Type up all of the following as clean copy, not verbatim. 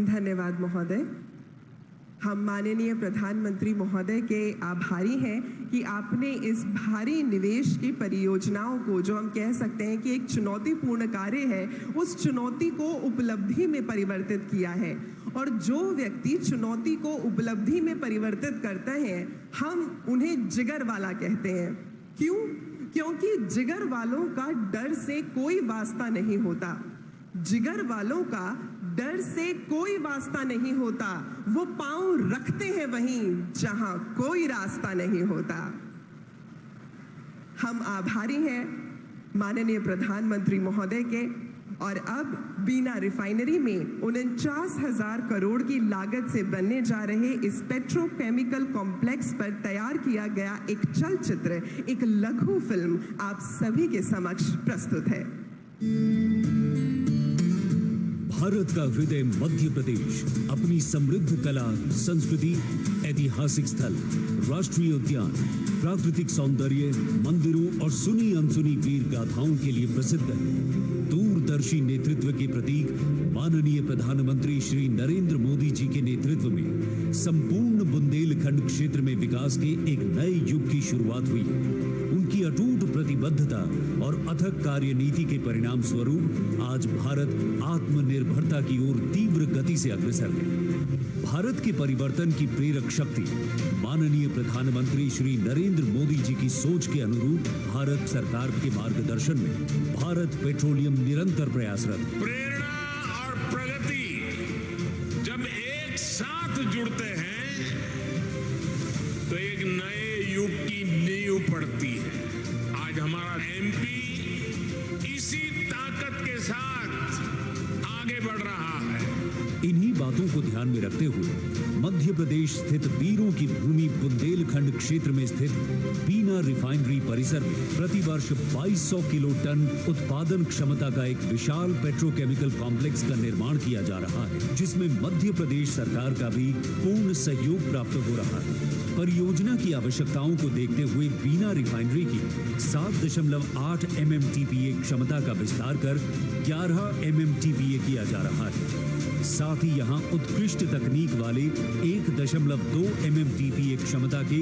धन्यवाद महोदय। हम माननीय प्रधानमंत्री महोदय के आभारी हैं कि आपने इस भारी निवेश की परियोजनाओं को, जो हम कह सकते हैं कि एक चुनौतीपूर्ण कार्य है, उस चुनौती को उपलब्धि में परिवर्तित किया है। और जो व्यक्ति चुनौती को उपलब्धि में परिवर्तित करते हैं, हम उन्हें जिगर वाला कहते हैं। क्यों? क्योंकि जिगर वालों का डर से कोई वास्ता नहीं होता। जिगर वालों का डर से कोई वास्ता नहीं होता। वो पांव रखते हैं वहीं जहां कोई रास्ता नहीं होता। हम आभारी हैं माननीय प्रधानमंत्री महोदय के। और अब बीना रिफाइनरी में 49,000 करोड़ की लागत से बनने जा रहे इस पेट्रोकेमिकल कॉम्प्लेक्स पर तैयार किया गया एक चलचित्र, एक लघु फिल्म आप सभी के समक्ष प्रस्तुत है। भारत का हृदय मध्य प्रदेश अपनी समृद्ध कला, संस्कृति, ऐतिहासिक स्थल, राष्ट्रीय उद्यान, प्राकृतिक सौंदर्य, मंदिरों और सुनी अनसुनी वीर गाथाओं के लिए प्रसिद्ध है। दूरदर्शी नेतृत्व के प्रतीक माननीय प्रधानमंत्री श्री नरेंद्र मोदी जी के नेतृत्व में संपूर्ण बुंदेलखंड क्षेत्र में विकास के एक नए युग की शुरुआत हुई है। उनकी अटूट प्रतिबद्धता और अथक कार्यनीति के परिणाम स्वरूप आज भारत आत्मनिर्भरता की ओर तीव्र गति से अग्रसर है। भारत के परिवर्तन की प्रेरक शक्ति माननीय प्रधानमंत्री श्री नरेंद्र मोदी जी की सोच के अनुरूप भारत सरकार के मार्गदर्शन में भारत पेट्रोलियम निरंतर प्रयासरत है। प्रेरणा और प्रगति जब एक साथ जुड़ते हैं तो एक नए युग की नींव पड़ती है। आज हमारा एमपी इसी ताकत के साथ आगे बढ़ रहा है। इन्हीं बातों को ध्यान में रखते हुए मध्य प्रदेश स्थित वीरों की भूमि बुंदेलखंड क्षेत्र में स्थित बीना रिफाइनरी परिसर में प्रतिवर्ष 2200 किलो टन उत्पादन क्षमता का एक विशाल पेट्रोकेमिकल कॉम्प्लेक्स का निर्माण किया जा रहा है, जिसमें मध्य प्रदेश सरकार का भी पूर्ण सहयोग प्राप्त हो रहा है। परियोजना की आवश्यकताओं को देखते हुए बीना रिफाइनरी की 7.8 MMTPA क्षमता का विस्तार कर 11 MMTPA किया जा रहा है। साथ ही यहां उत्कृष्ट तकनीक वाले 1.2 MMTPA क्षमता के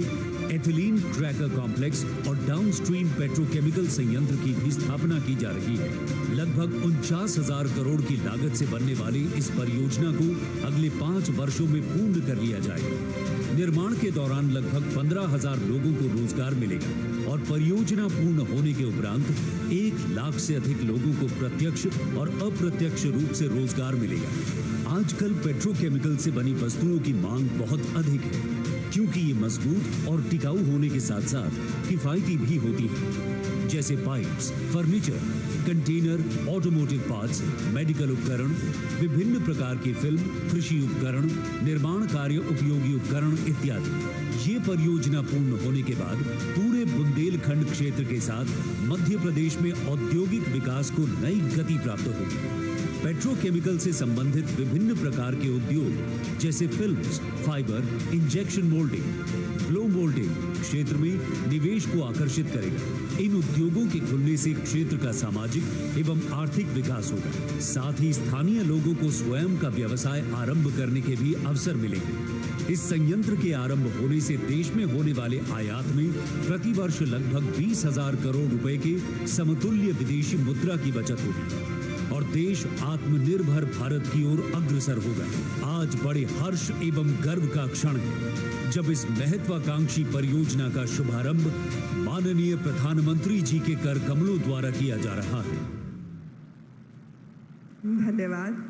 एथिलीन क्रैकर कॉम्प्लेक्स और डाउनस्ट्रीम पेट्रोकेमिकल संयंत्र की भी स्थापना की जा रही है। लगभग 49,000 करोड़ की लागत से बनने वाली इस परियोजना को अगले 5 वर्षों में पूर्ण कर लिया जाएगा। निर्माण के दौरान लगभग 15,000 लोगों को रोजगार मिलेगा और परियोजना पूर्ण होने के उपरांत 1 लाख से अधिक लोगों को प्रत्यक्ष और अप्रत्यक्ष रूप से रोजगार मिलेगा। आजकल पेट्रोकेमिकल से बनी वस्तुओं की मांग बहुत अधिक है, क्योंकि ये मजबूत और टिकाऊ होने के साथ साथ किफायती भी होती है। जैसे pipes, furniture, container, automotive parts, medical उपकरण, विभिन्न प्रकार के फिल्म, कृषि उपकरण, निर्माण कार्य उपयोगी उपकरण इत्यादि। ये परियोजना पूर्ण होने के बाद पूरे बुंदेलखंड क्षेत्र के साथ मध्य प्रदेश में औद्योगिक विकास को नई गति प्राप्त होगी। पेट्रोकेमिकल से संबंधित विभिन्न प्रकार के उद्योग जैसे films, fibre, injection moulding, blow moulding क्षेत्र में निवेश को आकर्षित करेगा। इन उद्योगों के खुलने से क्षेत्र का सामाजिक एवं आर्थिक विकास होगा। साथ ही स्थानीय लोगों को स्वयं का व्यवसाय आरंभ करने के भी अवसर मिलेंगे। इस संयंत्र के आरंभ होने से देश में होने वाले आयात में प्रतिवर्ष लगभग 20,000 करोड़ रुपए के समतुल्य विदेशी मुद्रा की बचत होगी और देश आत्मनिर्भर भारत की ओर अग्रसर होगा। आज बड़े हर्ष एवं गर्व का क्षण है जब इस महत्वाकांक्षी परियोजना का शुभारंभ माननीय प्रधानमंत्री जी के कर कमलों द्वारा किया जा रहा है। धन्यवाद।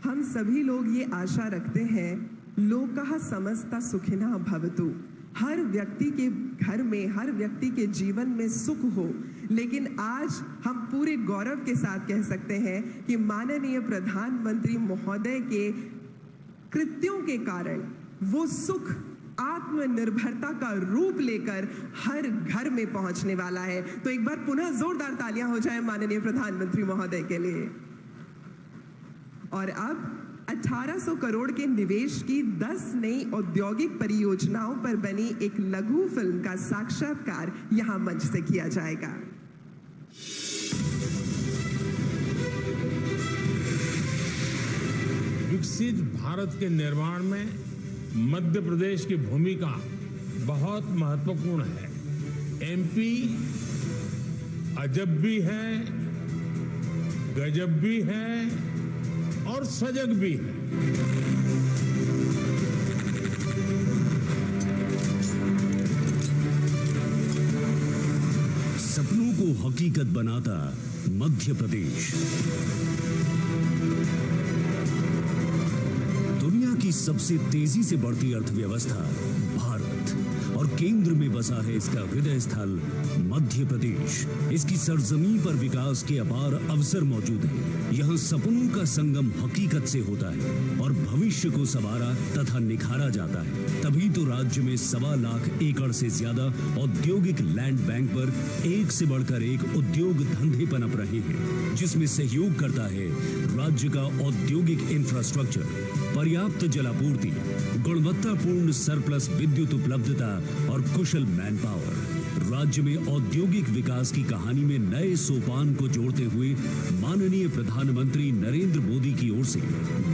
हम सभी लोग ये आशा रखते हैं, लोकः समस्ता सुखिनः भवतु। हर व्यक्ति के घर में, हर व्यक्ति के जीवन में सुख हो। लेकिन आज हम पूरे गौरव के साथ कह सकते हैं कि माननीय प्रधानमंत्री महोदय के कृत्यों के कारण वो सुख आत्मनिर्भरता का रूप लेकर हर घर में पहुंचने वाला है। तो एक बार पुनः जोरदार तालियां हो जाए माननीय प्रधानमंत्री महोदय के लिए। और अब 1800 करोड़ के निवेश की 10 नई औद्योगिक परियोजनाओं पर बनी एक लघु फिल्म का साक्षात्कार यहां मंच से किया जाएगा। विकसित भारत के निर्माण में मध्य प्रदेश की भूमिका बहुत महत्वपूर्ण है। एमपी अजब भी है, गजब भी है और सजग भी है। सपनों को हकीकत बनाता मध्य प्रदेश दुनिया की सबसे तेजी से बढ़ती अर्थव्यवस्था भारत और केंद्र में बसा है इसका हृदय स्थल मध्य प्रदेश। इसकी सरजमीं पर विकास के अपार अवसर मौजूद हैं। यहाँ सपनों का संगम हकीकत से होता है और भविष्य को संवारा तथा निखारा जाता है। तभी तो राज्य में 1.25 लाख एकड़ से ज्यादा औद्योगिक लैंड बैंक पर एक से बढ़कर एक उद्योग धंधे पनप रहे हैं, जिसमें सहयोग करता है राज्य का औद्योगिक इंफ्रास्ट्रक्चर, पर्याप्त जलापूर्ति, गुणवत्तापूर्ण सरप्लस विद्युत उपलब्धता और कुशल मैन पावर। राज्य में औद्योगिक विकास की कहानी में नए सोपान को जोड़ते हुए माननीय प्रधानमंत्री नरेंद्र मोदी की ओर से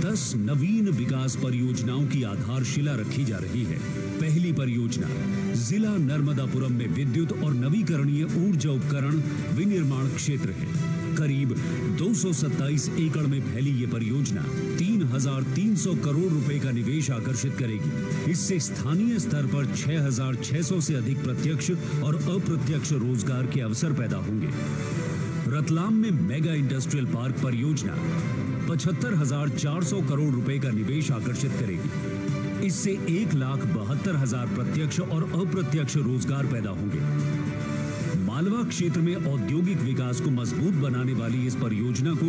10 नवीन विकास परियोजनाओं की आधारशिला रखी जा रही है। पहली परियोजना जिला नर्मदापुरम में विद्युत और नवीकरणीय ऊर्जा उपकरण विनिर्माण क्षेत्र है। करीब 227 एकड़ में फैली ये परियोजना 3,300 करोड़ रुपए का निवेश आकर्षित करेगी। इससे स्थानीय स्तर पर 6,600 से अधिक प्रत्यक्ष और अप्रत्यक्ष रोजगार के अवसर पैदा होंगे। रतलाम में मेगा इंडस्ट्रियल पार्क परियोजना 75,400 करोड़ रुपए का निवेश आकर्षित करेगी। इससे 1,72,000 प्रत्यक्ष और अप्रत्यक्ष रोजगार पैदा होंगे। मालवा क्षेत्र में औद्योगिक विकास को मजबूत बनाने वाली इस परियोजना को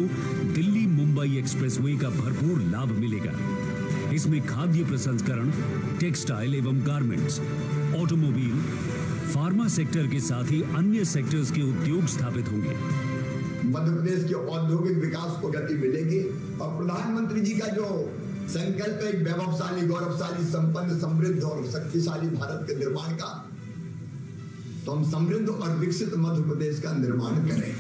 दिल्ली मुंबई एक्सप्रेसवे का भरपूर लाभ मिलेगा। इसमें खाद्य प्रसंस्करण, टेक्सटाइल एवं गारमेंट्स, ऑटोमोबाइल, फार्मा सेक्टर के साथ ही अन्य सेक्टर्स के उद्योग स्थापित होंगे। मध्य प्रदेश के औद्योगिक विकास को गति मिलेगी और प्रधानमंत्री जी का जो संकल्प है वैभवशाली, गौरवशाली, संपन्न, समृद्ध और शक्तिशाली भारत के निर्माण का, तो हम समृद्ध और विकसित मध्य प्रदेश का निर्माण करें।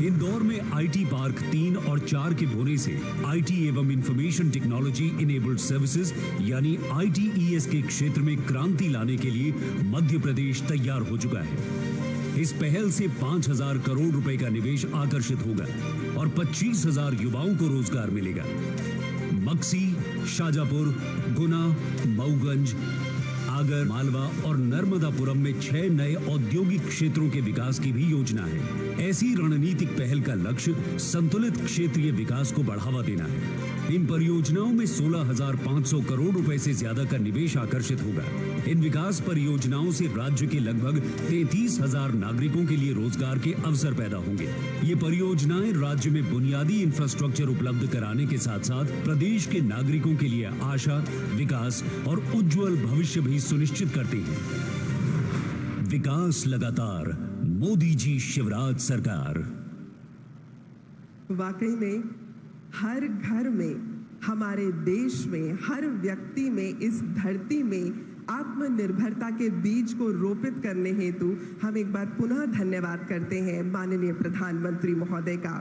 इंदौर में आईटी पार्क 3 और 4 के होने से आईटी एवं इंफॉर्मेशन टेक्नोलॉजी इनेबल्ड सर्विसेज यानी ITES के क्षेत्र में क्रांति लाने के लिए मध्य प्रदेश तैयार हो चुका है। इस पहल से 5,000 करोड़ रुपए का निवेश आकर्षित होगा और 25,000 युवाओं को रोजगार मिलेगा। मक्सी, शाजापुर, गुना, मऊगंज, आगर, मालवा और नर्मदापुरम में 6 नए औद्योगिक क्षेत्रों के विकास की भी योजना है। ऐसी रणनीतिक पहल का लक्ष्य संतुलित क्षेत्रीय विकास को बढ़ावा देना है। इन परियोजनाओं में 16,500 करोड़ रुपए से ज्यादा का निवेश आकर्षित होगा। इन विकास परियोजनाओं से राज्य के लगभग 33,000 नागरिकों के लिए रोजगार के अवसर पैदा होंगे। ये परियोजनाएं राज्य में बुनियादी इंफ्रास्ट्रक्चर उपलब्ध कराने के साथ साथ प्रदेश के नागरिकों के लिए आशा, विकास और उज्जवल भविष्य भी सुनिश्चित करती हैं। विकास लगातार, मोदी जी शिवराज सरकार। वाकई में हर घर में, हमारे देश में, हर व्यक्ति में, इस धरती में आत्मनिर्भरता के बीज को रोपित करने हेतु हम एक बार पुनः धन्यवाद करते हैं माननीय प्रधानमंत्री महोदय का,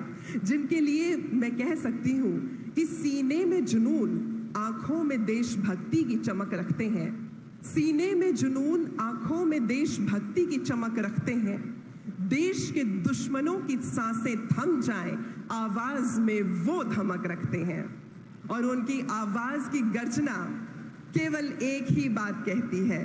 जिनके लिए मैं कह सकती हूँ कि सीने में जुनून, आंखों में देशभक्ति की चमक रखते हैं। सीने में जुनून, आंखों में देशभक्ति की चमक रखते हैं। देश के दुश्मनों की सांसें थम जाएं, आवाज में वो धमक रखते हैं और उनकी आवाज की गर्जना केवल एक ही बात कहती है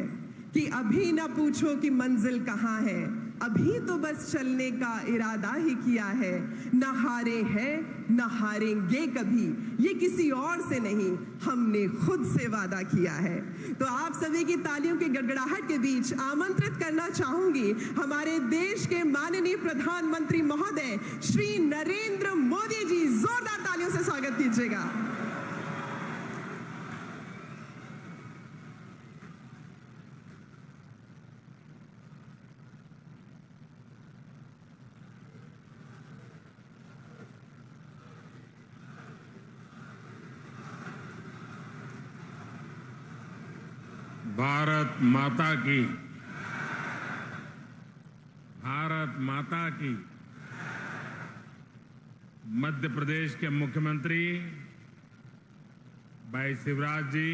कि अभी ना पूछो कि मंजिल कहाँ है, अभी तो बस चलने का इरादा ही किया है। न हारे हैं, न हारेंगे कभी, ये किसी और से नहीं, हमने खुद से वादा किया है। तो आप सभी की तालियों की गड़गड़ाहट के बीच आमंत्रित करना चाहूंगी हमारे देश के माननीय प्रधानमंत्री महोदय श्री नरेंद्र मोदी जी। जोरदार तालियों से स्वागत कीजिएगा। भारत माता की, भारत माता की। मध्य प्रदेश के मुख्यमंत्री भाई शिवराज जी,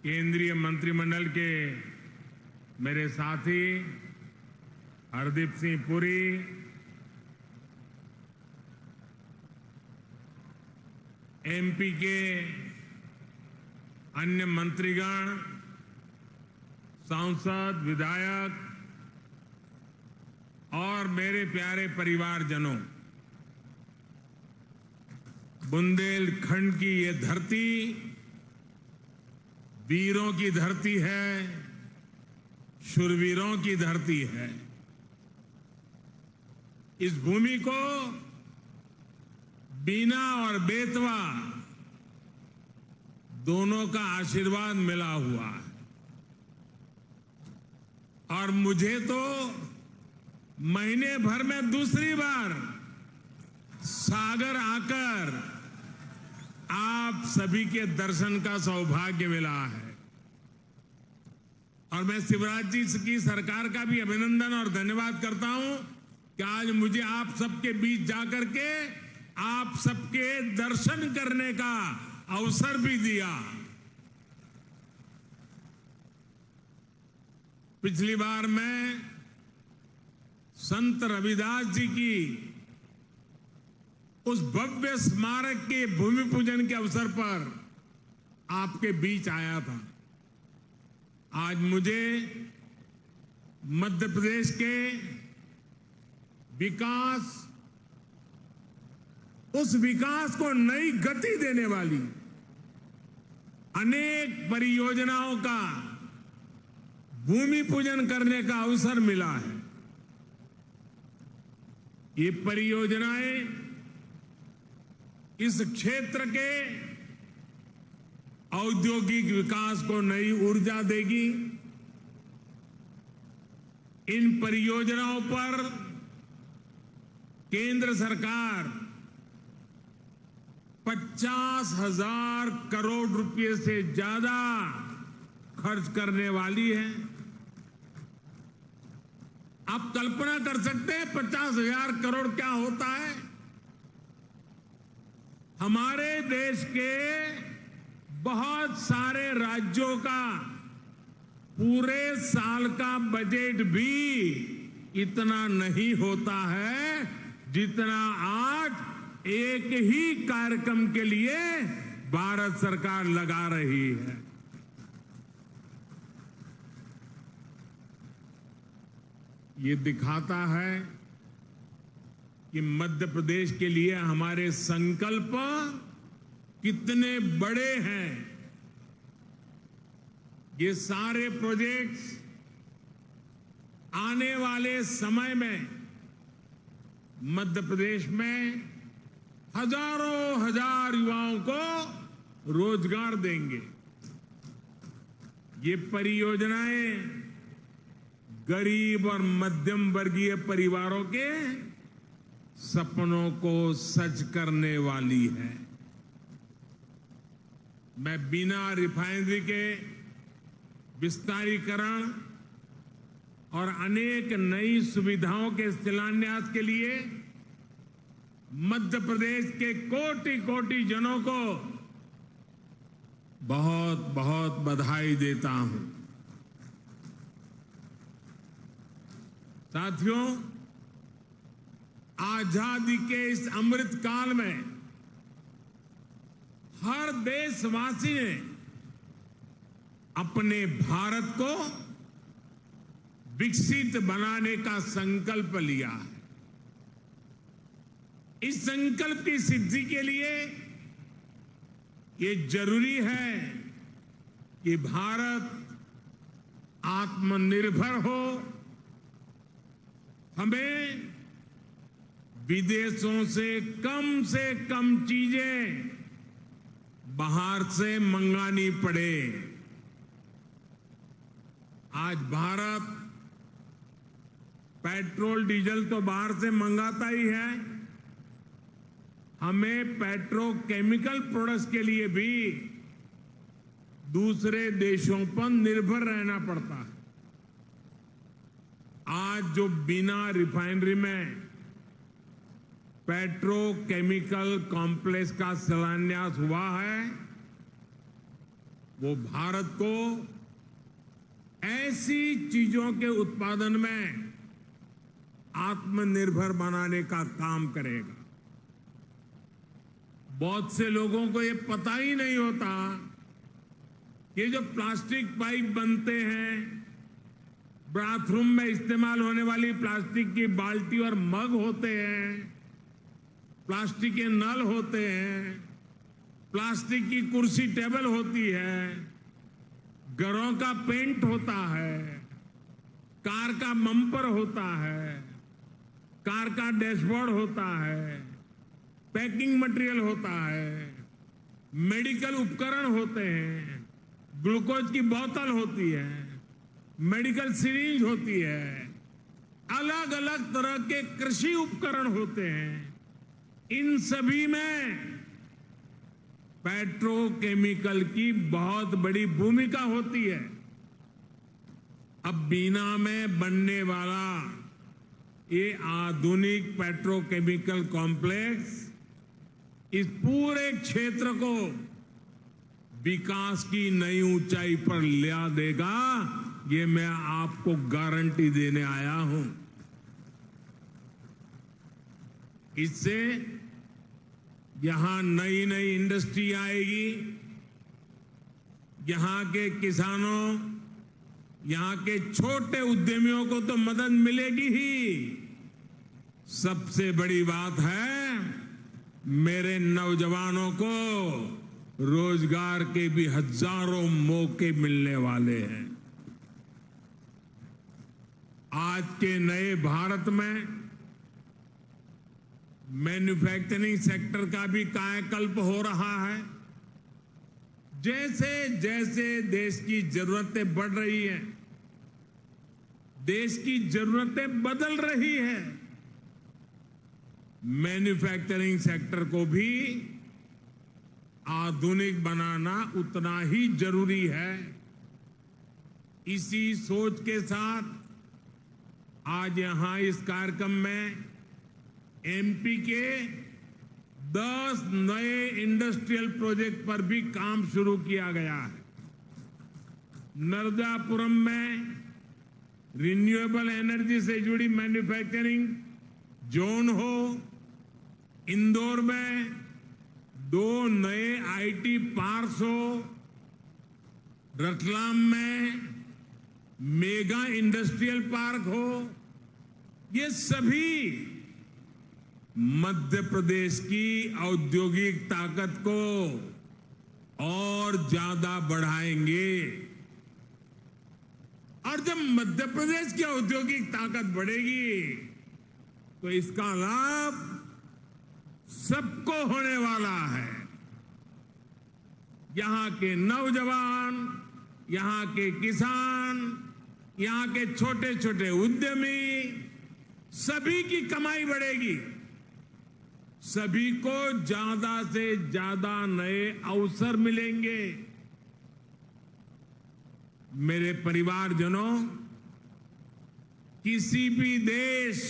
केंद्रीय मंत्रिमंडल के मेरे साथी हरदीप सिंह पुरी, एमपी के अन्य मंत्रीगण, सांसद, विधायक और मेरे प्यारे परिवारजनों, बुंदेलखंड की ये धरती वीरों की धरती है, शूरवीरों की धरती है। इस भूमि को बीना और बेतवा दोनों का आशीर्वाद मिला हुआ है। और मुझे तो महीने भर में दूसरी बार सागर आकर आप सभी के दर्शन का सौभाग्य मिला है। और मैं शिवराज जी की सरकार का भी अभिनंदन और धन्यवाद करता हूं कि आज मुझे आप सबके बीच जाकर के आप सबके दर्शन करने का अवसर भी दिया। पिछली बार मैं संत रविदास जी की उस भव्य स्मारक के भूमि पूजन के अवसर पर आपके बीच आया था। आज मुझे मध्य प्रदेश के विकास, उस विकास को नई गति देने वाली अनेक परियोजनाओं का भूमि पूजन करने का अवसर मिला है। ये परियोजनाएं इस क्षेत्र के औद्योगिक विकास को नई ऊर्जा देगी। इन परियोजनाओं पर केंद्र सरकार 50,000 करोड़ रुपए से ज्यादा खर्च करने वाली है। आप कल्पना कर सकते हैं 50,000 करोड़ क्या होता है? हमारे देश के बहुत सारे राज्यों का पूरे साल का बजट भी इतना नहीं होता है जितना आज एक ही कार्यक्रम के लिए भारत सरकार लगा रही है। ये दिखाता है कि मध्य प्रदेश के लिए हमारे संकल्प कितने बड़े हैं। ये सारे प्रोजेक्ट्स आने वाले समय में मध्य प्रदेश में हजारों हजार युवाओं को रोजगार देंगे। ये परियोजनाएं गरीब और मध्यम वर्गीय परिवारों के सपनों को सच करने वाली है। मैं बिना रिफाइनरी के विस्तारीकरण और अनेक नई सुविधाओं के शिलान्यास के लिए मध्य प्रदेश के कोटि कोटि जनों को बहुत बहुत बधाई देता हूं। साथियों, आजादी के इस अमृत काल में हर देशवासी ने अपने भारत को विकसित बनाने का संकल्प लिया है। इस संकल्प की सिद्धि के लिए ये जरूरी है कि भारत आत्मनिर्भर हो। हमें विदेशों से कम चीजें बाहर से मंगानी पड़े। आज भारत पेट्रोल डीजल तो बाहर से मंगाता ही है, हमें पेट्रोकेमिकल प्रोडक्ट्स के लिए भी दूसरे देशों पर निर्भर रहना पड़ता है। आज जो बिना रिफाइनरी में पेट्रोकेमिकल कॉम्प्लेक्स का शिलान्यास हुआ है, वो भारत को ऐसी चीजों के उत्पादन में आत्मनिर्भर बनाने का काम करेगा। बहुत से लोगों को ये पता ही नहीं होता कि जो प्लास्टिक पाइप बनते हैं, बाथरूम में इस्तेमाल होने वाली प्लास्टिक की बाल्टी और मग होते हैं, प्लास्टिक के नल होते हैं, प्लास्टिक की कुर्सी टेबल होती है, घरों का पेंट होता है, कार का बम्पर होता है, कार का डैशबोर्ड होता है, पैकिंग मटेरियल होता है, मेडिकल उपकरण होते हैं, ग्लूकोज की बोतल होती है, मेडिकल सिरिंज होती है, अलग अलग तरह के कृषि उपकरण होते हैं। इन सभी में पेट्रोकेमिकल की बहुत बड़ी भूमिका होती है। अब बीना में बनने वाला ये आधुनिक पेट्रोकेमिकल कॉम्प्लेक्स इस पूरे क्षेत्र को विकास की नई ऊंचाई पर ले देगा, ये मैं आपको गारंटी देने आया हूं। इससे यहां नई नई इंडस्ट्री आएगी, यहां के किसानों, यहां के छोटे उद्यमियों को तो मदद मिलेगी ही, सबसे बड़ी बात है मेरे नौजवानों को रोजगार के भी हजारों मौके मिलने वाले हैं। आज के नए भारत में मैन्युफैक्चरिंग सेक्टर का भी कायाकल्प हो रहा है। जैसे जैसे देश की जरूरतें बढ़ रही हैं, देश की जरूरतें बदल रही हैं, मैन्युफैक्चरिंग सेक्टर को भी आधुनिक बनाना उतना ही जरूरी है। इसी सोच के साथ आज यहां इस कार्यक्रम में एमपी के 10 नए इंडस्ट्रियल प्रोजेक्ट पर भी काम शुरू किया गया है। नर्मदापुरम में रिन्यूएबल एनर्जी से जुड़ी मैन्युफैक्चरिंग जोन हो, इंदौर में 2 नए आईटी पार्क्स हो, रतलाम में मेगा इंडस्ट्रियल पार्क हो, ये सभी मध्य प्रदेश की औद्योगिक ताकत को और ज्यादा बढ़ाएंगे। और जब मध्य प्रदेश की औद्योगिक ताकत बढ़ेगी तो इसका लाभ सबको होने वाला है। यहां के नौजवान, यहां के किसान, यहां के छोटे छोटे उद्यमी, सभी की कमाई बढ़ेगी, सभी को ज्यादा से ज्यादा नए अवसर मिलेंगे। मेरे परिवारजनों, किसी भी देश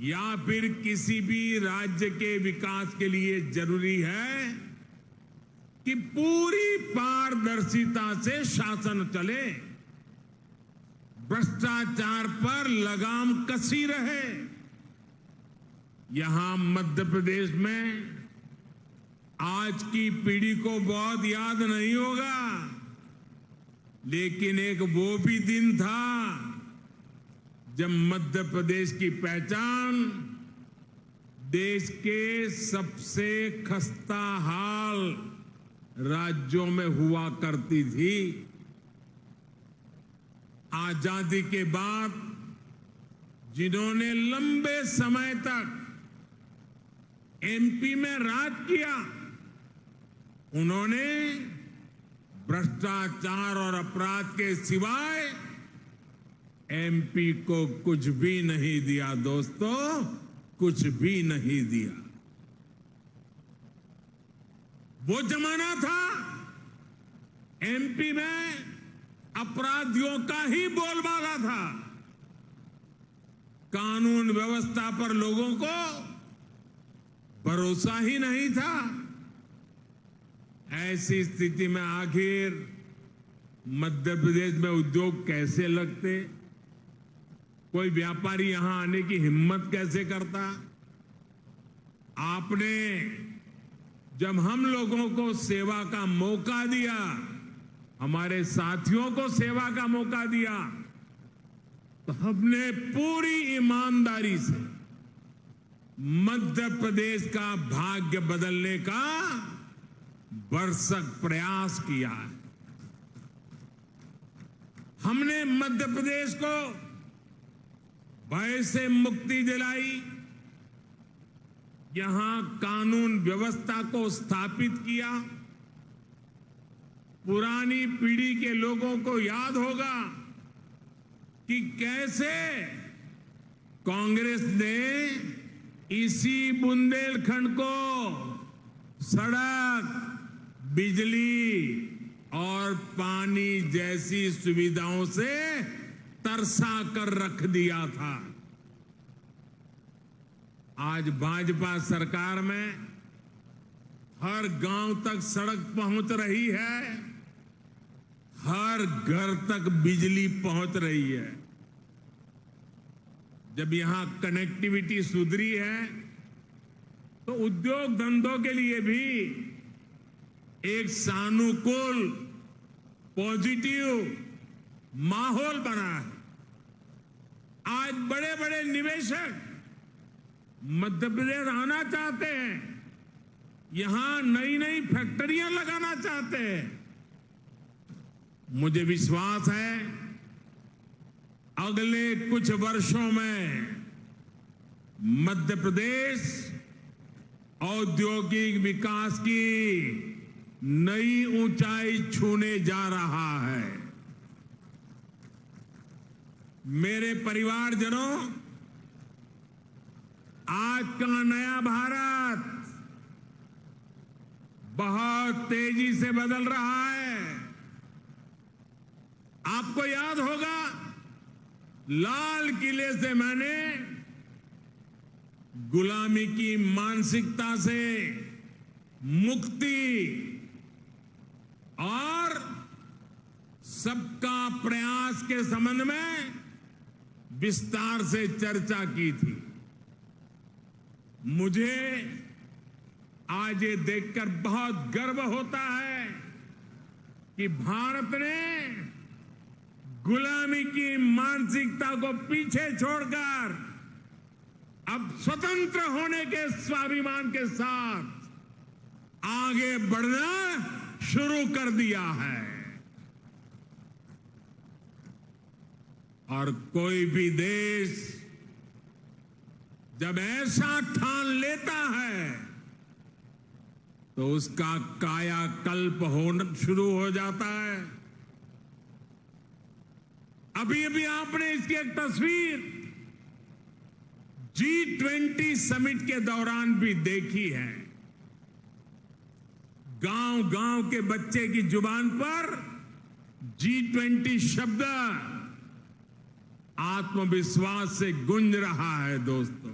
या फिर किसी भी राज्य के विकास के लिए जरूरी है कि पूरी पारदर्शिता से शासन चले, भ्रष्टाचार पर लगाम कसी रहे। यहां मध्य प्रदेश में आज की पीढ़ी को बहुत याद नहीं होगा, लेकिन एक वो भी दिन था जब मध्य प्रदेश की पहचान देश के सबसे खस्ता हाल राज्यों में हुआ करती थी। आजादी के बाद जिन्होंने लंबे समय तक एमपी में राज किया, उन्होंने भ्रष्टाचार और अपराध के सिवाय एमपी को कुछ भी नहीं दिया। दोस्तों, कुछ भी नहीं दिया। वो जमाना था एमपी में अपराधियों का ही बोलबाला था। कानून व्यवस्था पर लोगों को भरोसा ही नहीं था। ऐसी स्थिति में आखिर मध्य प्रदेश में उद्योग कैसे लगते? कोई व्यापारी यहां आने की हिम्मत कैसे करता? आपने जब हम लोगों को सेवा का मौका दिया, हमारे साथियों को सेवा का मौका दिया, तो हमने पूरी ईमानदारी से मध्य प्रदेश का भाग्य बदलने का भरसक प्रयास किया है। हमने मध्य प्रदेश को भय से मुक्ति दिलाई, यहां कानून व्यवस्था को स्थापित किया। पुरानी पीढ़ी के लोगों को याद होगा कि कैसे कांग्रेस ने इसी बुंदेलखंड को सड़क, बिजली और पानी जैसी सुविधाओं से तरसा कर रख दिया था। आज भाजपा सरकार में हर गांव तक सड़क पहुंच रही है, हर घर तक बिजली पहुंच रही है। जब यहां कनेक्टिविटी सुधरी है तो उद्योग धंधों के लिए भी एक सानुकूल, पॉजिटिव माहौल बना है। आज बड़े बड़े निवेशक मध्य प्रदेश आना चाहते हैं, यहां नई नई फैक्ट्रियां लगाना चाहते हैं। मुझे विश्वास है अगले कुछ वर्षों में मध्य प्रदेश औद्योगिक विकास की नई ऊंचाई छूने जा रहा है। मेरे परिवारजनों, आज का नया भारत बहुत तेजी से बदल रहा है। आपको याद होगा, लाल किले से मैंने गुलामी की मानसिकता से मुक्ति और सबका प्रयास के संबंध में विस्तार से चर्चा की थी। मुझे आज ये देखकर बहुत गर्व होता है कि भारत ने गुलामी की मानसिकता को पीछे छोड़कर अब स्वतंत्र होने के स्वाभिमान के साथ आगे बढ़ना शुरू कर दिया है। और कोई भी देश जब ऐसा ठान लेता है तो उसका कायाकल्प होना शुरू हो जाता है। अभी अभी आपने इसकी एक तस्वीर G20 समिट के दौरान भी देखी है। गांव गांव के बच्चे की जुबान पर G20 शब्द आत्मविश्वास से गूंज रहा है। दोस्तों,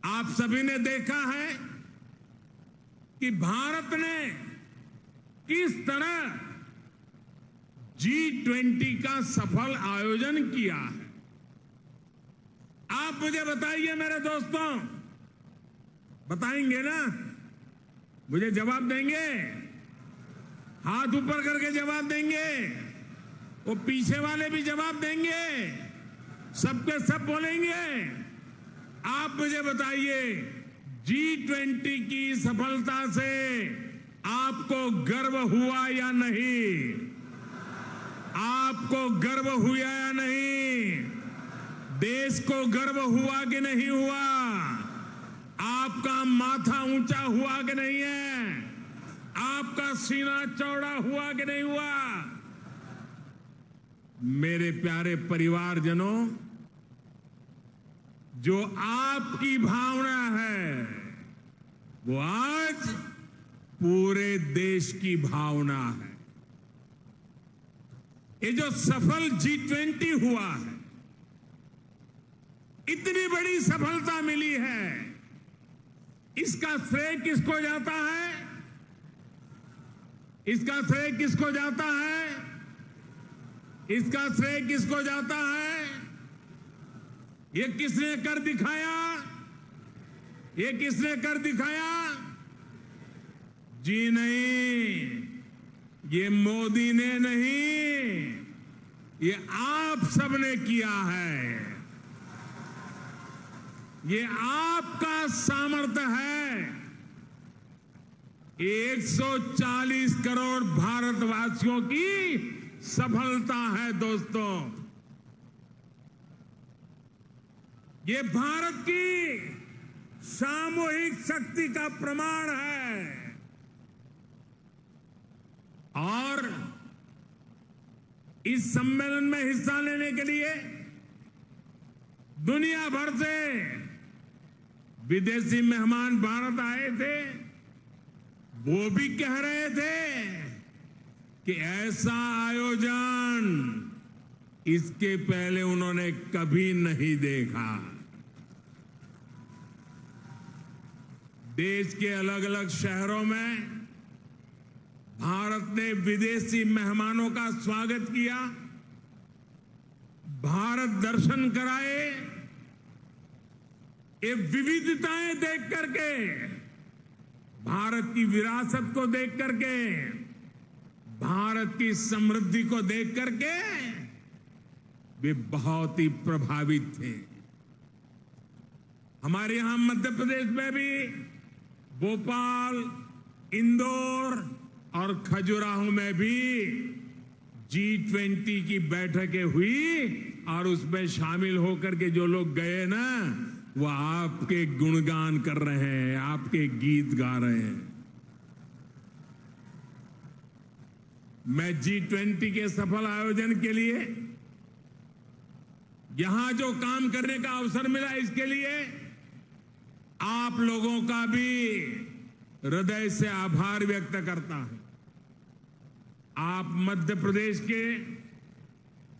आप सभी ने देखा है कि भारत ने किस तरह G20 का सफल आयोजन किया है। आप मुझे बताइए मेरे दोस्तों, बताएंगे ना? मुझे जवाब देंगे? हाथ ऊपर करके जवाब देंगे? वो पीछे वाले भी जवाब देंगे? सबके सब बोलेंगे? आप मुझे बताइए, G20 की सफलता से आपको गर्व हुआ या नहीं? आपको गर्व हुआ या नहीं? देश को गर्व हुआ कि नहीं हुआ? आपका माथा ऊंचा हुआ कि नहीं है? आपका सीना चौड़ा हुआ कि नहीं हुआ? मेरे प्यारे परिवारजनों, जो आपकी भावना है वो आज पूरे देश की भावना है। ये जो सफल G20 हुआ है, इतनी बड़ी सफलता मिली है इसका श्रेय किसको जाता है? इसका श्रेय किसको जाता है? इसका श्रेय किसको जाता है? ये किसने कर दिखाया? ये किसने कर दिखाया? जी नहीं, ये मोदी ने नहीं, ये आप सबने किया है। ये आपका सामर्थ्य है। 140 करोड़ भारतवासियों की सफलता है दोस्तों। ये भारत की सामूहिक शक्ति का प्रमाण है। और इस सम्मेलन में हिस्सा लेने के लिए दुनिया भर से विदेशी मेहमान भारत आए थे। वो भी कह रहे थे कि ऐसा आयोजन इसके पहले उन्होंने कभी नहीं देखा। देश के अलग अलग शहरों में भारत ने विदेशी मेहमानों का स्वागत किया, भारत दर्शन कराए। ये विविधताएं देख करके, भारत की विरासत को देख करके, भारत की समृद्धि को देख करके वे बहुत ही प्रभावित थे। हमारे यहां मध्य प्रदेश में भी भोपाल, इंदौर और खजुराहो में भी G20 की बैठकें हुई और उसमें शामिल होकर के जो लोग गए ना, वो आपके गुणगान कर रहे हैं, आपके गीत गा रहे हैं। मैं G20 के सफल आयोजन के लिए यहां जो काम करने का अवसर मिला, इसके लिए आप लोगों का भी हृदय से आभार व्यक्त करता हूं। आप मध्य प्रदेश के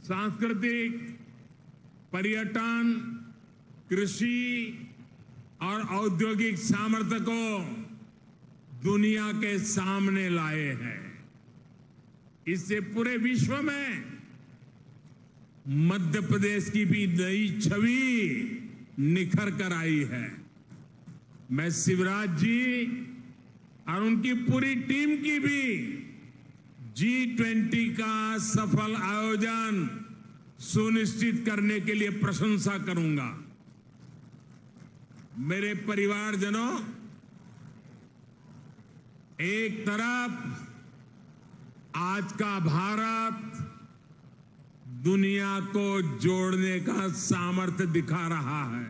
सांस्कृतिक, पर्यटन, कृषि और औद्योगिक सामर्थ्य को दुनिया के सामने लाए हैं। इससे पूरे विश्व में मध्य प्रदेश की भी नई छवि निखर कर आई है। मैं शिवराज जी और उनकी पूरी टीम की भी G20 का सफल आयोजन सुनिश्चित करने के लिए प्रशंसा करूंगा। मेरे परिवारजनों, एक तरफ आज का भारत दुनिया को जोड़ने का सामर्थ्य दिखा रहा है।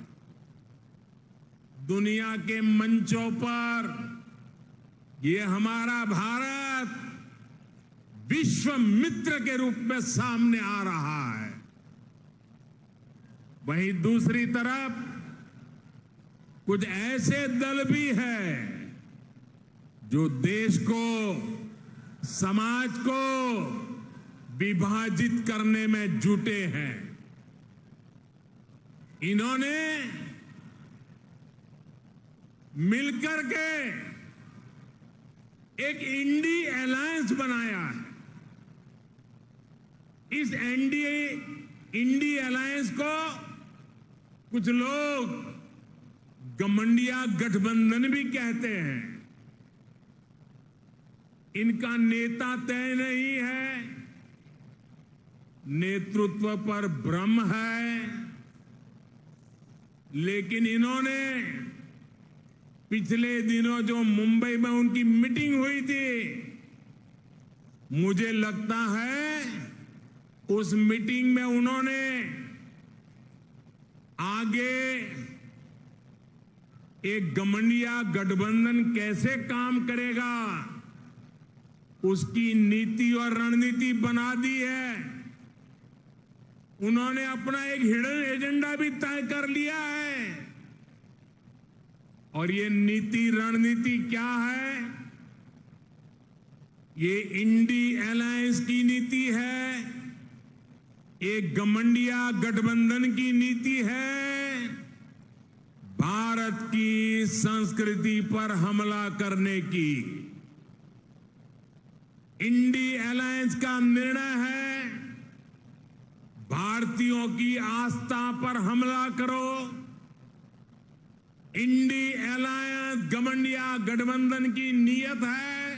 दुनिया के मंचों पर ये हमारा भारत विश्व मित्र के रूप में सामने आ रहा है। वहीं दूसरी तरफ कुछ ऐसे दल भी हैं जो देश को, समाज को विभाजित करने में जुटे हैं। इन्होंने मिलकर के एक इंडी अलायंस बनाया है। इस इंडी अलायंस को कुछ लोग गठबंधन गठबंधन भी कहते हैं। इनका नेता तय नहीं है, नेतृत्व पर भ्रम है, लेकिन इन्होंने पिछले दिनों जो मुंबई में उनकी मीटिंग हुई थी, मुझे लगता है उस मीटिंग में उन्होंने आगे एक गठबंधन कैसे काम करेगा उसकी नीति और रणनीति बना दी है। उन्होंने अपना एक हिडन एजेंडा भी तय कर लिया है। और ये नीति रणनीति क्या है? ये इंडी अलायंस की नीति है, एक गठबंधन की नीति है। भारत की संस्कृति पर हमला करने की इंडी अलायंस का निर्णय है। भारतीयों की आस्था पर हमला करो। इंडी अलायंस घमंडिया गठबंधन की नीयत है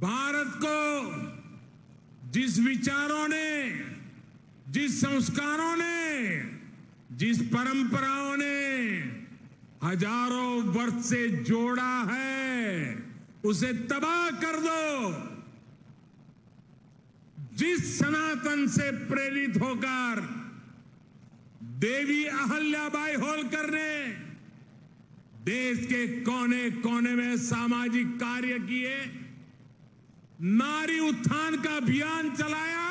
भारत को जिस विचारों ने, जिस संस्कारों ने, जिस परंपराओं ने हजारों वर्ष से जोड़ा है, उसे तबाह कर दो। जिस सनातन से प्रेरित होकर देवी अहल्याबाई होलकर ने देश के कोने कोने में सामाजिक कार्य किए, नारी उत्थान का अभियान चलाया,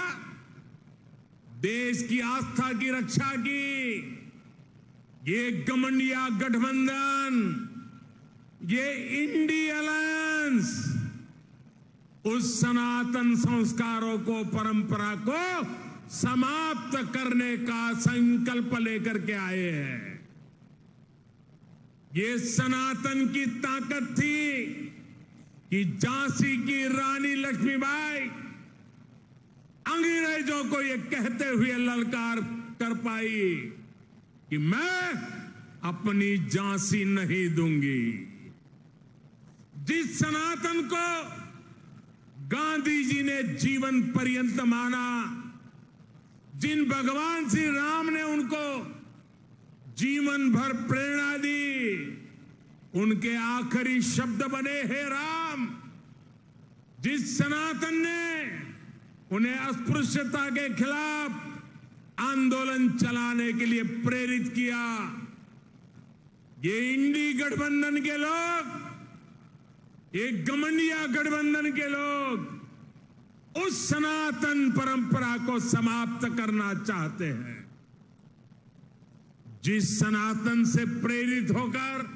देश की आस्था की रक्षा की, ये घमंडिया गठबंधन, ये इंडी अलायंस उस सनातन संस्कारों को, परंपरा को समाप्त करने का संकल्प लेकर के आए हैं। ये सनातन की ताकत थी कि झांसी की रानी लक्ष्मीबाई अंग्रेजों को ये कहते हुए ललकार कर पाई कि मैं अपनी झांसी नहीं दूंगी। जिस सनातन को गांधी जी ने जीवन पर्यंत माना, जिन भगवान श्री राम ने उनको जीवन भर प्रेरणा दी, उनके आखिरी शब्द बने हे राम। जिस सनातन ने उन्हें अस्पृश्यता के खिलाफ आंदोलन चलाने के लिए प्रेरित किया, ये इंडी गठबंधन के लोग, ये घमंडिया गठबंधन के लोग उस सनातन परंपरा को समाप्त करना चाहते हैं। जिस सनातन से प्रेरित होकर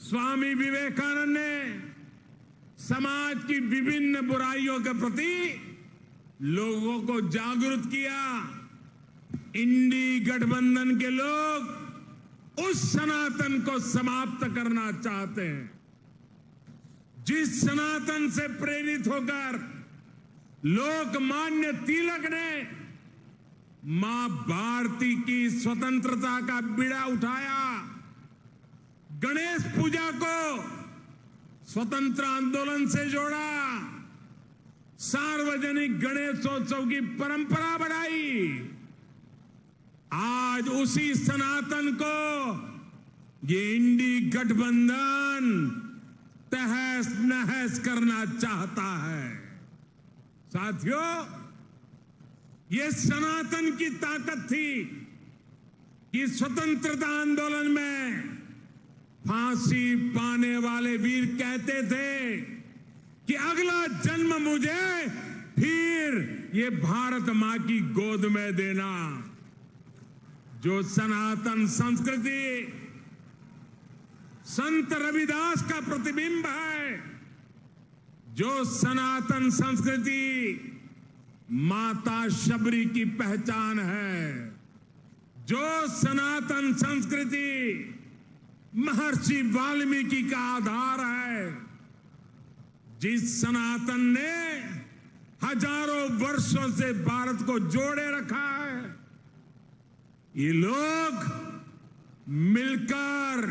स्वामी विवेकानंद ने समाज की विभिन्न बुराइयों के प्रति लोगों को जागरूक किया, इंडी गठबंधन के लोग उस सनातन को समाप्त करना चाहते हैं। जिस सनातन से प्रेरित होकर लोकमान्य तिलक ने मां भारती की स्वतंत्रता का बीड़ा उठाया, गणेश पूजा को स्वतंत्र आंदोलन से जोड़ा, सार्वजनिक गणेशोत्सव की परंपरा बढ़ाई, आज उसी सनातन को ये इंडी गठबंधन तहस नहस करना चाहता है। साथियों, ये सनातन की ताकत थी कि स्वतंत्रता आंदोलन में फांसी पाने वाले वीर कहते थे कि अगला जन्म मुझे फिर ये भारत मां की गोद में देना। जो सनातन संस्कृति संत रविदास का प्रतिबिंब है, जो सनातन संस्कृति माता शबरी की पहचान है, जो सनातन संस्कृति महर्षि वाल्मीकि का आधार है, जिस सनातन ने हजारों वर्षों से भारत को जोड़े रखा है, ये लोग मिलकर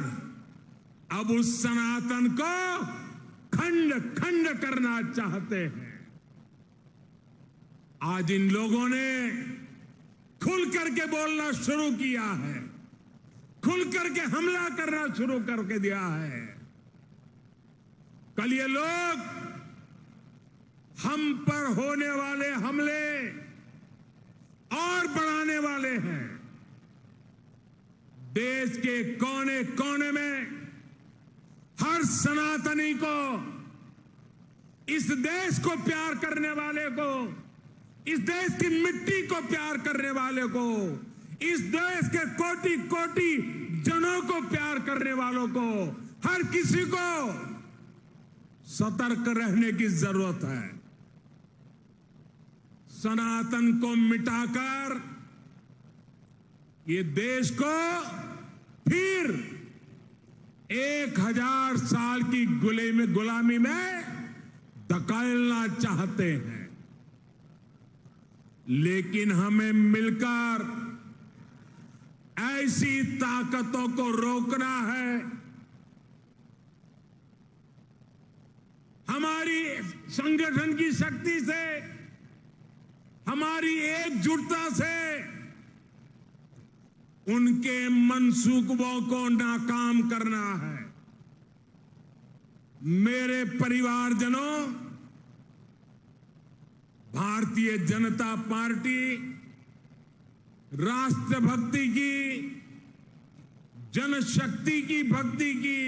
अब उस सनातन को खंड खंड करना चाहते हैं। आज इन लोगों ने खुल करके बोलना शुरू किया है, खुल करके हमला करना शुरू करके दिया है। कल ये लोग हम पर होने वाले हमले और बढ़ाने वाले हैं। देश के कोने कोने में हर सनातनी को, इस देश को प्यार करने वाले को, इस देश की मिट्टी को प्यार करने वाले को, इस देश के कोटि कोटि जनों को प्यार करने वालों को, हर किसी को सतर्क रहने की जरूरत है। सनातन को मिटाकर ये देश को फिर 1000 साल की गुलामी में धकेलना चाहते हैं। लेकिन हमें मिलकर ऐसी ताकतों को रोकना है। हमारी संगठन की शक्ति से, हमारी एकजुटता से उनके मंसूबों को नाकाम करना है। मेरे परिवारजनों, भारतीय जनता पार्टी राष्ट्रभक्ति की, जनशक्ति की भक्ति की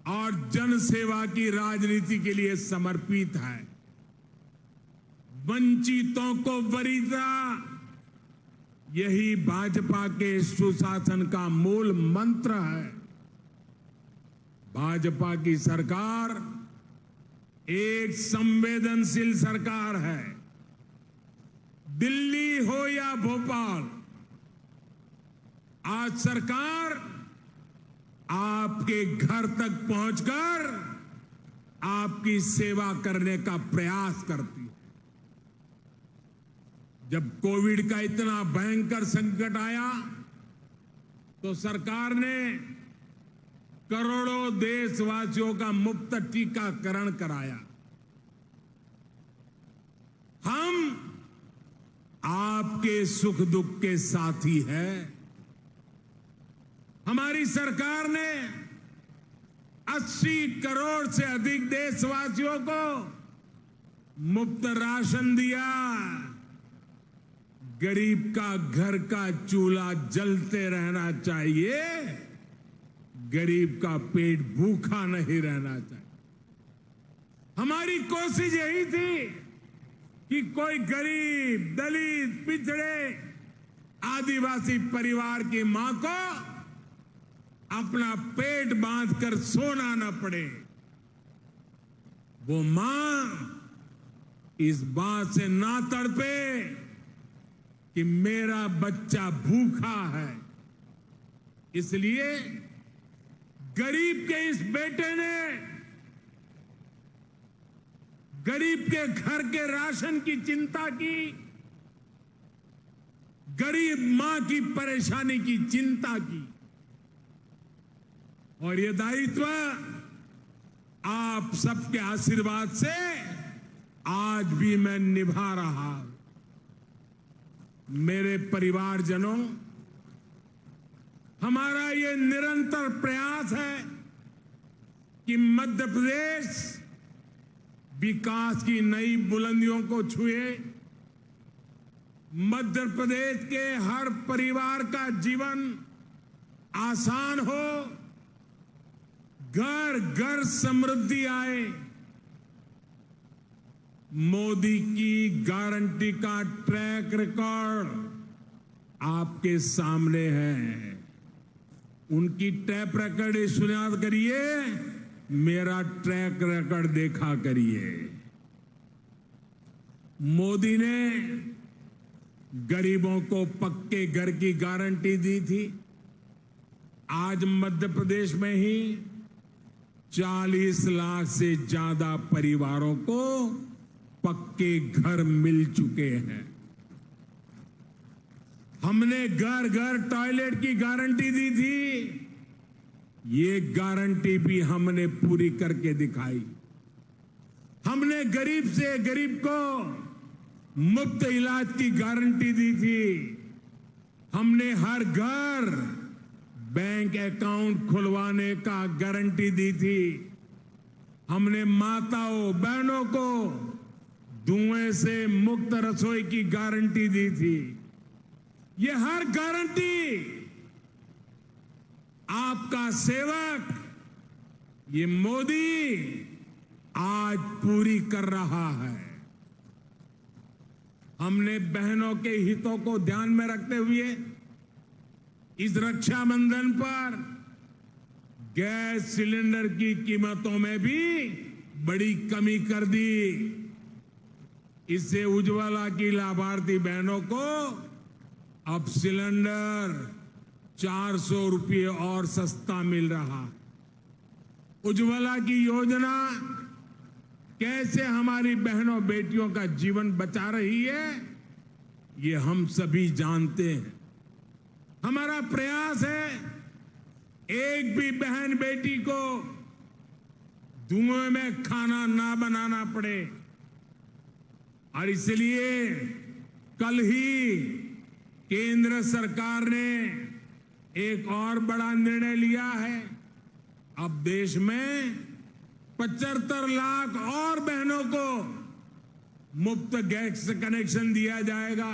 और जनसेवा की राजनीति के लिए समर्पित है। वंचितों को वरीयता, यही भाजपा के सुशासन का मूल मंत्र है। भाजपा की सरकार एक संवेदनशील सरकार है। दिल्ली हो या भोपाल, आज सरकार आपके घर तक पहुंचकर आपकी सेवा करने का प्रयास करती है। जब कोविड का इतना भयंकर संकट आया तो सरकार ने करोड़ों देशवासियों का मुफ्त टीकाकरण कराया। हम आपके सुख दुख के साथी हैं। हमारी सरकार ने 80 करोड़ से अधिक देशवासियों को मुफ्त राशन दिया। गरीब का घर का चूल्हा जलते रहना चाहिए, गरीब का पेट भूखा नहीं रहना चाहिए। हमारी कोशिश यही थी कि कोई गरीब, दलित, पिछड़े, आदिवासी परिवार की मां को अपना पेट बांधकर सोना न पड़े। वो मां इस बात से ना तड़पे कि मेरा बच्चा भूखा है। इसलिए गरीब के इस बेटे ने गरीब के घर के राशन की चिंता की, गरीब मां की परेशानी की चिंता की, और ये दायित्व आप सबके आशीर्वाद से आज भी मैं निभा रहा हूं। मेरे परिवारजनों, हमारा ये निरंतर प्रयास है कि मध्य प्रदेश विकास की नई बुलंदियों को छुए। मध्य प्रदेश के हर परिवार का जीवन आसान हो, घर घर समृद्धि आए। मोदी की गारंटी का ट्रैक रिकॉर्ड आपके सामने है। उनकी टैप रिकॉर्ड सुना करिए, मेरा ट्रैक रिकॉर्ड देखा करिए। मोदी ने गरीबों को पक्के घर की गारंटी दी थी। आज मध्य प्रदेश में ही 40 लाख से ज्यादा परिवारों को पक्के घर मिल चुके हैं। हमने घर घर टॉयलेट की गारंटी दी थी, ये गारंटी भी हमने पूरी करके दिखाई। हमने गरीब से गरीब को मुफ्त इलाज की गारंटी दी थी। हमने हर घर बैंक अकाउंट खुलवाने का गारंटी दी थी। हमने माताओं बहनों को धुएं से मुक्त रसोई की गारंटी दी थी। ये हर गारंटी आपका सेवक, ये मोदी आज पूरी कर रहा है। हमने बहनों के हितों को ध्यान में रखते हुए इस रक्षाबंधन पर गैस सिलेंडर की कीमतों में भी बड़ी कमी कर दी। इससे उज्ज्वला की लाभार्थी बहनों को अब सिलेंडर 400 रुपये और सस्ता मिल रहा है। उज्ज्वला की योजना कैसे हमारी बहनों बेटियों का जीवन बचा रही है, ये हम सभी जानते हैं। हमारा प्रयास है एक भी बहन बेटी को धुएं में खाना ना बनाना पड़े, और इसलिए कल ही केंद्र सरकार ने एक और बड़ा निर्णय लिया है। अब देश में 75 लाख और बहनों को मुफ्त गैस कनेक्शन दिया जाएगा।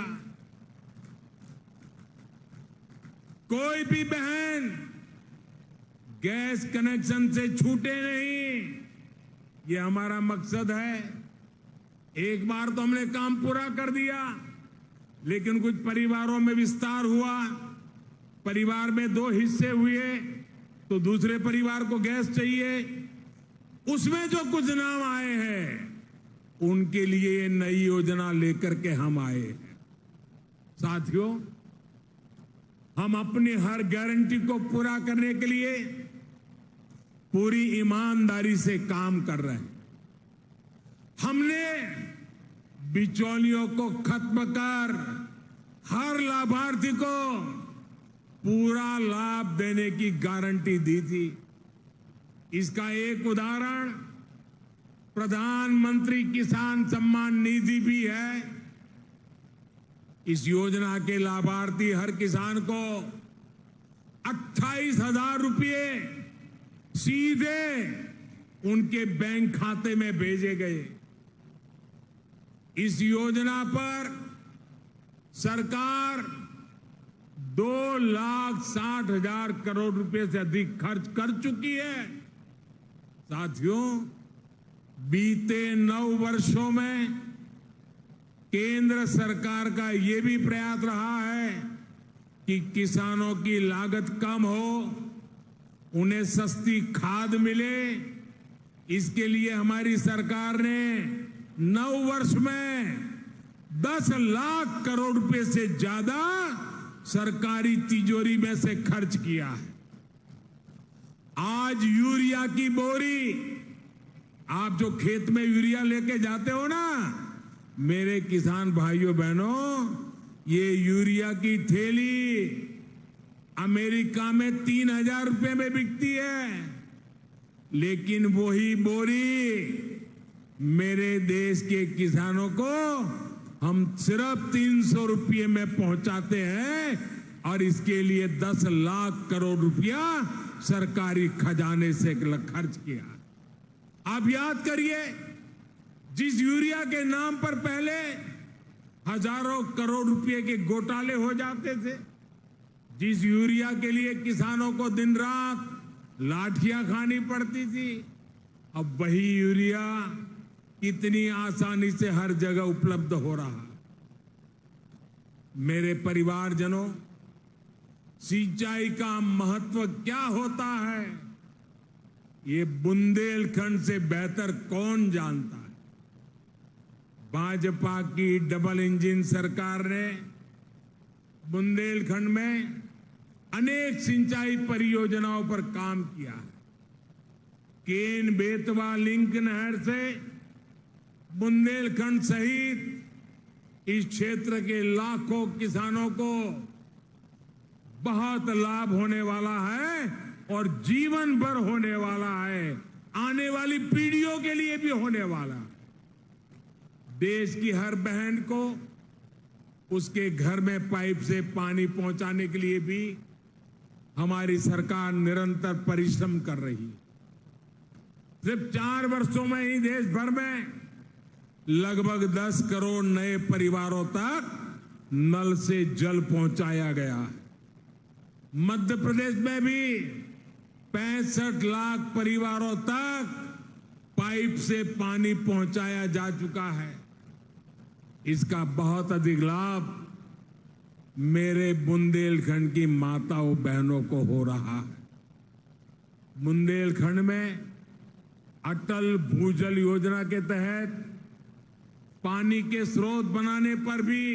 कोई भी बहन गैस कनेक्शन से छूटे नहीं, ये हमारा मकसद है। एक बार तो हमने काम पूरा कर दिया, लेकिन कुछ परिवारों में विस्तार हुआ। परिवार में 2 हिस्से हुए, तो दूसरे परिवार को गैस चाहिए। उसमें जो कुछ नाम आए हैं, उनके लिए ये नई योजना लेकर के हम आए हैं। साथियों, हम अपनी हर गारंटी को पूरा करने के लिए पूरी ईमानदारी से काम कर रहे हैं। हमने बिचौलियों को खत्म कर हर लाभार्थी को पूरा लाभ देने की गारंटी दी थी। इसका एक उदाहरण प्रधानमंत्री किसान सम्मान निधि भी है। इस योजना के लाभार्थी हर किसान को 28,000 रुपये सीधे उनके बैंक खाते में भेजे गए। इस योजना पर सरकार 2,60,000 करोड़ रुपए से अधिक खर्च कर चुकी है। साथियों, बीते 9 वर्षों में केंद्र सरकार का ये भी प्रयास रहा है कि किसानों की लागत कम हो, उन्हें सस्ती खाद मिले। इसके लिए हमारी सरकार ने 9 वर्ष में 10 लाख करोड़ रुपए से ज्यादा सरकारी तिजोरी में से खर्च किया है। आज यूरिया की बोरी, आप जो खेत में यूरिया लेके जाते हो ना, मेरे किसान भाइयों बहनों, ये यूरिया की थैली अमेरिका में 3,000 रुपए में बिकती है, लेकिन वही बोरी मेरे देश के किसानों को हम सिर्फ 300 रुपये में पहुंचाते हैं, और इसके लिए 10 लाख करोड़ रुपया सरकारी खजाने से खर्च किया। आप याद करिए, जिस यूरिया के नाम पर पहले हजारों करोड़ रुपए के घोटाले हो जाते थे, जिस यूरिया के लिए किसानों को दिन रात लाठियां खानी पड़ती थी, अब वही यूरिया कितनी आसानी से हर जगह उपलब्ध हो रहा। मेरे परिवारजनों, सिंचाई का महत्व क्या होता है, ये बुंदेलखंड से बेहतर कौन जानता है। भाजपा की डबल इंजन सरकार ने बुंदेलखंड में अनेक सिंचाई परियोजनाओं पर काम किया है। केन बेतवा लिंक नहर से बुंदेलखंड सहित इस क्षेत्र के लाखों किसानों को बहुत लाभ होने वाला है, और जीवन भर होने वाला है, आने वाली पीढ़ियों के लिए भी होने वाला है। देश की हर बहन को उसके घर में पाइप से पानी पहुंचाने के लिए भी हमारी सरकार निरंतर परिश्रम कर रही है। सिर्फ 4 वर्षों में ही देश भर में लगभग 10 करोड़ नए परिवारों तक नल से जल पहुंचाया गया है। मध्य प्रदेश में भी 65 लाख परिवारों तक पाइप से पानी पहुंचाया जा चुका है। इसका बहुत अधिक लाभ मेरे बुंदेलखंड की माताओं बहनों को हो रहा है। बुंदेलखंड में अटल भूजल योजना के तहत पानी के स्रोत बनाने पर भी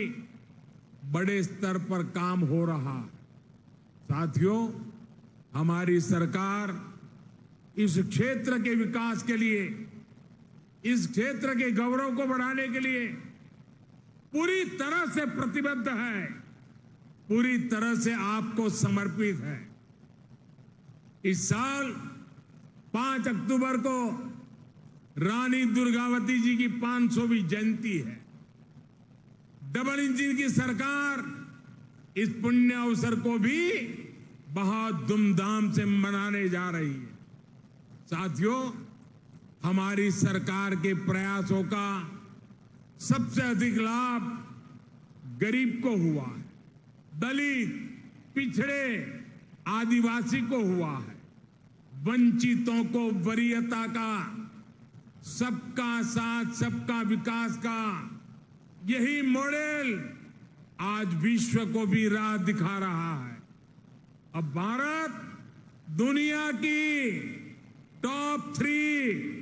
बड़े स्तर पर काम हो रहा। साथियों, हमारी सरकार इस क्षेत्र के विकास के लिए, इस क्षेत्र के गौरव को बढ़ाने के लिए पूरी तरह से प्रतिबद्ध है, पूरी तरह से आपको समर्पित है। इस साल 5 अक्टूबर को रानी दुर्गावती जी की 500वीं जयंती है। डबल इंजन की सरकार इस पुण्य अवसर को भी बहुत धूमधाम से मनाने जा रही है। साथियों, हमारी सरकार के प्रयासों का सबसे अधिक लाभ गरीब को हुआ है, दलित, पिछड़े, आदिवासी को हुआ है। वंचितों को वरीयता का, सबका साथ सबका विकास का यही मॉडल आज विश्व को भी राह दिखा रहा है। अब भारत दुनिया की टॉप 3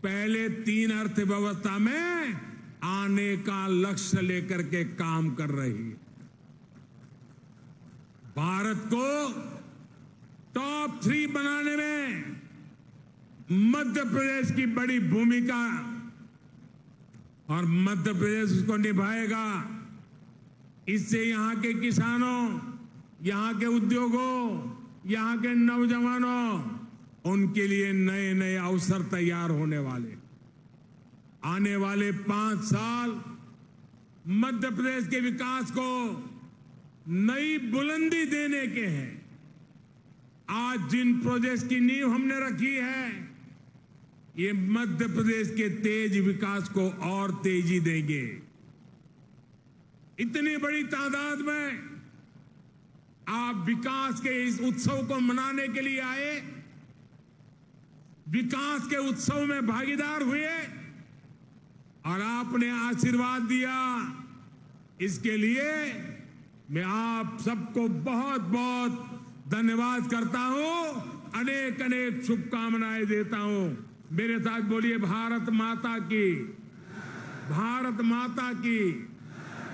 पहले तीन अर्थव्यवस्था में आने का लक्ष्य लेकर के काम कर रही है। भारत को टॉप 3 बनाने में मध्य प्रदेश की बड़ी भूमिका, और मध्य प्रदेश उसको निभाएगा। इससे यहां के किसानों, यहां के उद्योगों, यहां के नौजवानों, उनके लिए नए नए अवसर तैयार होने वाले। आने वाले 5 साल मध्य प्रदेश के विकास को नई बुलंदी देने के हैं। आज जिन प्रोजेक्ट्स की नींव हमने रखी है, ये मध्य प्रदेश के तेज विकास को और तेजी देंगे। इतनी बड़ी तादाद में आप विकास के इस उत्सव को मनाने के लिए आए, विकास के उत्सव में भागीदार हुए और आपने आशीर्वाद दिया। इसके लिए मैं आप सबको बहुत बहुत धन्यवाद करता हूं, अनेक अनेक शुभकामनाएं देता हूं। मेरे साथ बोलिए, भारत माता की, भारत माता की,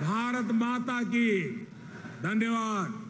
भारत माता की। धन्यवाद।